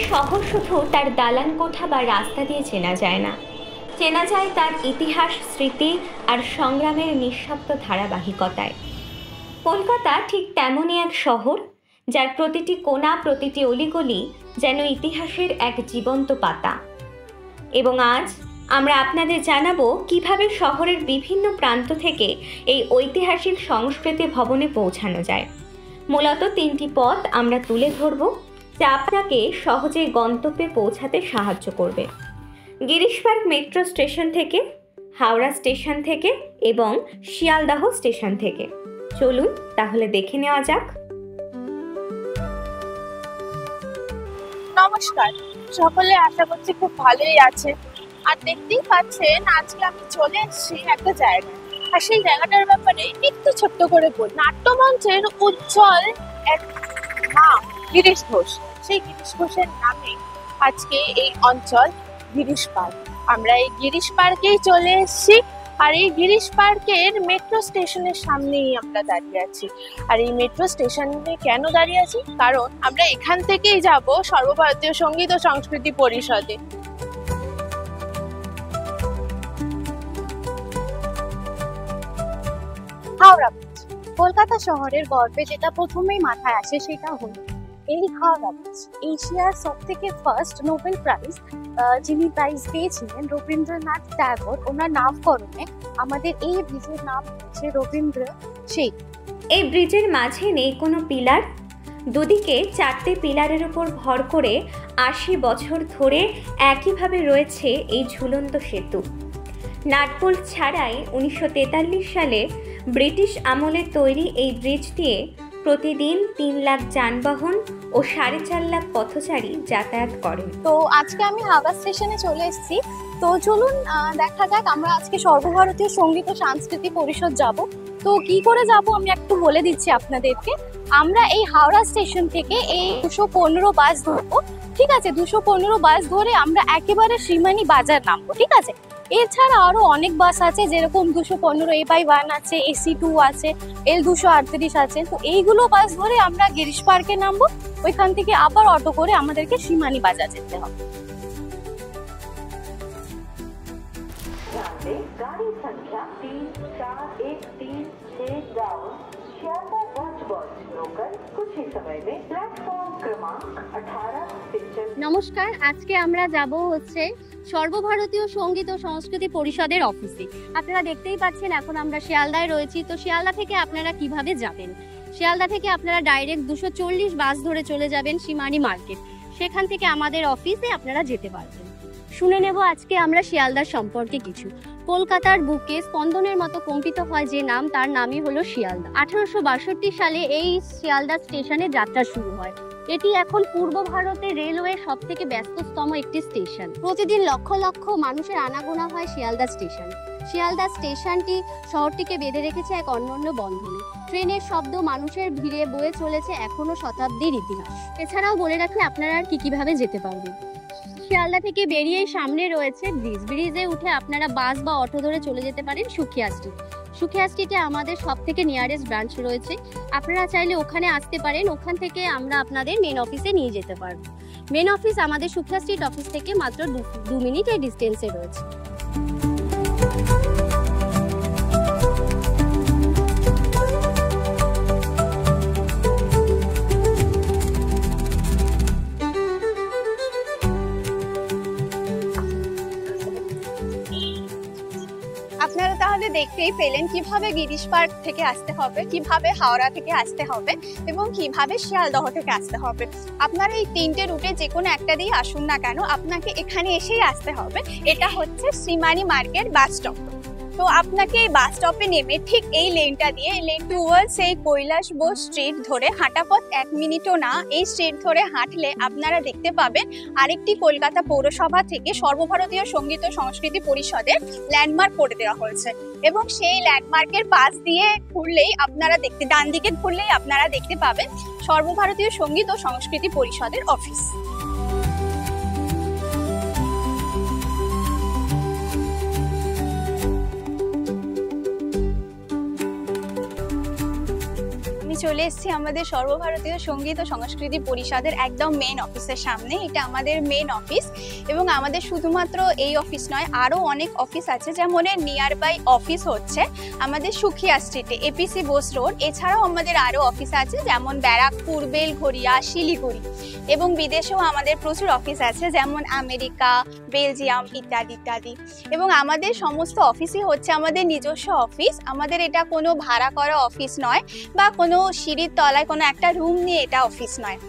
শহর শুধু তার দালান কোঠা বা রাস্তা দিয়ে চেনা যায় না, চেনা যায় তার ইতিহাস, স্মৃতি আর সংগ্রামের নিঃশব্দ ধারাবাহিকতায়। কলকাতা ঠিক তেমনই এক শহর, যার প্রতিটি কোণা, প্রতিটি অলিগলি যেন ইতিহাসের এক জীবন্ত পাতা। এবং আজ আমরা আপনাদের জানাবো কিভাবে শহরের বিভিন্ন প্রান্ত থেকে এই ঐতিহাসিক সংস্কৃতি ভবনে পৌঁছানো যায়। মূলত 3টি পথ আমরা তুলে ধরব, যা আপনাকে সহজে গন্তব্যে পৌঁছাতে সাহায্য করবে। গিরিশ পার্ক মেট্রো স্টেশন থেকে, হাওড়া স্টেশন থেকে এবং শিয়ালদাহ স্টেশন থেকে। চলুন তাহলে দেখে নেওয়া যাক। নমস্কার, সকলে আশা করছি খুব ভালোই আছে। আর দেখতেই পাচ্ছেন আজকে আমি চলে এসেছি একটা জায়গায়, আর সেই জায়গাটার ব্যাপারে একটু ছোট্ট করে বল। নাট্যমঞ্চের উজ্জ্বল এক নাম গিরিশ ঘোষ। সেই গিরিশ ঘোষের নামে আজকে এই অঞ্চল গিরিশ পার্ক। আমরা এই গিরিশ পার্কেই চলে এসেছি, আর এই গিরিশ পার্কের মেট্রো স্টেশনের সামনেই আমরা দাঁড়িয়ে আছি। আর এই মেট্রো স্টেশনে কেন দাঁড়িয়ে আছি? কারণ আমরা এখান থেকেই যাব সর্বভারতীয় সঙ্গীত ও সংস্কৃতি পরিষদে। হাওড়া ব্রিজ কলকাতা শহরের গর্বে যেটা প্রথমেই মাথায় আসে সেটা হলো এই হাওড়া ব্রিজ। এশিয়ার সবথেকে ফার্স্ট নোবেল প্রাইজ যিনি প্রাইজ পেয়েছিলেন রবীন্দ্রনাথ ট্যাগর, ওনার নামকরণে আমাদের এই ব্রিজের নাম হচ্ছে রবীন্দ্র সেতু। এই ব্রিজের মাঝে নেই কোনো পিলার, দুদিকে 4টে পিলারের উপর ভর করে 80 বছর ধরে একইভাবে রয়েছে এই ঝুলন্ত সেতু। নাটবোল্ট ছাড়াই 1943 সালে ব্রিটিশ আমলে তৈরি এই ব্রিজ দিয়ে প্রতিদিন 3 লাখ যানবাহন ও 4.5 লাখ পথচারী যাতায়াত করেন। তো আজকে আমি হাওড়া স্টেশনে চলে এসেছি। তো চলুন দেখা যাক, আমরা আজকে সর্বভারতীয় সঙ্গীত ও সাংস্কৃতিক পরিষদ যাব। তো কি করে যাব আমি একটু বলে দিচ্ছি আপনাদেরকে। আমরা এই হাওড়া স্টেশন থেকে এই 215 বাস ধরবো, ঠিক আছে? 215 বাস ধরে আমরা একেবারে শ্রীমানি বাজার নামবো, ঠিক আছে? এছাড়া আরো অনেক বাস আছে, যেরকম 215 A/1 আছে, AC2 আছে, L238 আছে। তো এইগুলো বাস ধরে আমরা গিরিশ পার্কে নামবো, ওইখান থেকে আবার অটো করে আমাদেরকে শ্রীমানি বাজার যেতে হবে। गाड़ी संख्या 34136 शियालदह राजपथ लोकल कुछ ही समय में प्लेटफॉर्म क्रमांक 18 से चल। নমস্কার, আজকে আমরা যাব হচ্ছে সর্বভারতীয় সঙ্গীত ও সংস্কৃতি পরিষদের অফিসে। আপনারা দেখতেই পাচ্ছেন এখন আমরা শিয়ালদায় রয়েছি। তো শিয়ালদা থেকে আপনারা কিভাবে যাবেন? শিয়ালদা থেকে আপনারা ডাইরেক্ট 240 বাস ধরে চলে যাবেন শ্রীমানি মার্কেট, সেখান থেকে আমাদের অফিসে আপনারা যেতে পারবেন। শুনে নেব আজকে আমরা শিয়ালদার সম্পর্কে কিছু। কলকাতার বুকে স্পন্দনের মতো কম্পিত হয় যে নাম, তার নামই হলো শিয়ালদা। 1862 সালে এই শিয়ালদা স্টেশনে যাত্রা শুরু হয়। এটি এখন পূর্ব ভারতের রেলওয়ে সব থেকে ব্যস্ততম একটি স্টেশন। প্রতিদিন লক্ষ লক্ষ মানুষের আনাগোনা হয় শিয়ালদা স্টেশন। শিয়ালদা স্টেশনটি শহরটিকে বেঁধে রেখেছে এক অনন্য বন্ধনে। ট্রেনের শব্দ, মানুষের ভিড়ে বয়ে চলেছে এখনো শতাব্দীর ইতিহাস। এছাড়াও বলে রাখি আপনারা আর কিভাবে যেতে পারবেন। শিয়ালদা থেকে বেরিয়েই সামনে রয়েছে ব্রিজ। ব্রিজে উঠে আপনারা বাস বা অটো ধরে চলে যেতে পারেন সুখিয়া স্ট্রিট। সুখিয়া স্ট্রিটে আমাদের সব থেকে নিয়ারেস্ট ব্রাঞ্চ রয়েছে, আপনারা চাইলে ওখানে আসতে পারেন। ওখান থেকে আমরা আপনাদের মেন অফিসে নিয়ে যেতে পারবো। মেন অফিস আমাদের সুখিয়া স্ট্রিট অফিস থেকে মাত্র 2 মিনিটের ডিস্টেন্সে রয়েছে। আপনারা তাহলে দেখতেই পেলেন কিভাবে গিরিশ পার্ক থেকে আসতে হবে, কিভাবে হাওড়া থেকে আসতে হবে এবং কিভাবে শিয়ালদহ থেকে আসতে হবে। আপনারা এই 3টে রুটে যে কোনো একটা দিয়ে আসুন না কেন, আপনাকে এখানে এসেই আসতে হবে। এটা হচ্ছে শ্রীমানি মার্কেট বাস স্টপ। তো আপনাকে এই বাস স্টপে নেমে ঠিক এই লেনটা দিয়ে লেন টুয়ার্ডস এই কৈলাস বোস স্ট্রিট ধরে হাঁটা পথ 1 মিনিটও না। এই স্ট্রিট ধরে হাঁটলে আপনারা দেখতে পাবেন আরেকটি কলকাতা পৌরসভা থেকে সর্বভারতীয় সঙ্গীত ও সংস্কৃতি পরিষদের ল্যান্ডমার্ক করে দেওয়া হয়েছে, এবং সেই ল্যান্ডমার্কের পাশ দিয়ে ঘুরলেই আপনারা ডান দিকে ঘুরলেই আপনারা দেখতে পাবেন সর্বভারতীয় সঙ্গীত ও সংস্কৃতি পরিষদের অফিস। চলে এসেছি আমাদের সর্বভারতীয় সঙ্গীত ও সংস্কৃতি পরিষদের একদম মেন অফিসের সামনে। এটা আমাদের মেন অফিস এবং আমাদের শুধুমাত্র এই অফিস নয়, আরও অনেক অফিস আছে। যেমন নিয়ার বাই অফিস হচ্ছে আমাদের সুখিয়া স্ট্রিটে এপিসি বোস রোড। এছাড়াও আমাদের আরও অফিস আছে যেমন ব্যারাকপুর, বেলঘরিয়া, শিলিগুড়ি, এবং বিদেশেও আমাদের প্রচুর অফিস আছে যেমন আমেরিকা, বেলজিয়াম ইত্যাদি ইত্যাদি। এবং আমাদের সমস্ত অফিসই হচ্ছে আমাদের নিজস্ব অফিস। আমাদের এটা কোনো ভাড়া করা অফিস নয় বা কোনো সিঁড়ির তলায় কোনো একটা রুম নিয়ে এটা অফিস নয়।